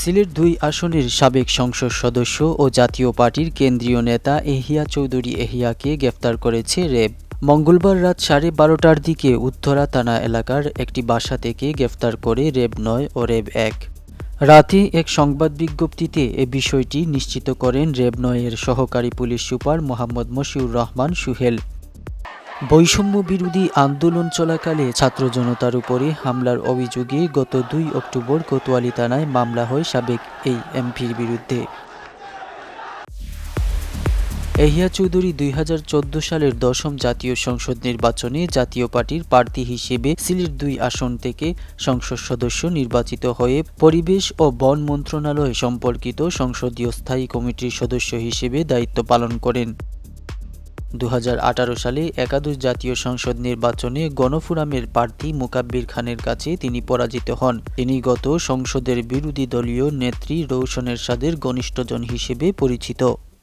সিলেট ২ আসনের সাবেক সংসদ সদস্য ও জাতীয় পার্টির কেন্দ্রীয় নেতা এহিয়া চৌধুরী এহিয়াকে গ্রেফতার করেছে র্যাব। মঙ্গলবার রাত ১২:৩০টার দিকে উত্তরা থানা এলাকার একটি বাসা থেকে গ্রেফতার করে র্যাব ৯ ও র্যাব ১। রাতে এক সংবাদ বিজ্ঞপ্তিতে এ বিষয়টি নিশ্চিত করেন র্যাব ৯ এর সহকারী পুলিশ সুপার মোহাম্মদ মশিউর রহমান সুহেল। বৈষম্য বিরোধী আন্দোলন চলাকালে ছাত্র জনতার উপরে হামলার অভিযোগে গত ২ অক্টোবর কোতোয়ালী থানায় মামলা হয় সাবেক এই এমপির বিরুদ্ধে। এহিয়া চৌধুরী ২০১৪ সালের ১০ম জাতীয় সংসদ নির্বাচনে জাতীয় পার্টির প্রার্থী হিসেবে সিলেট ২ আসন থেকে সংসদ সদস্য নির্বাচিত হয়ে পরিবেশ ও বন মন্ত্রণালয় সম্পর্কিত সংসদীয় স্থায়ী কমিটির সদস্য হিসেবে দায়িত্ব পালন করেন। ২০১৮ সালে একাদশ জাতীয় সংসদ নির্বাচনে গণফোরামের প্রার্থী মোকাব্বির খানের কাছে তিনি পরাজিত হন। তিনি গত সংসদের বিরোধী দলীয় নেত্রী রওশন এরশাদের ঘনিষ্ঠজন হিসেবে পরিচিত।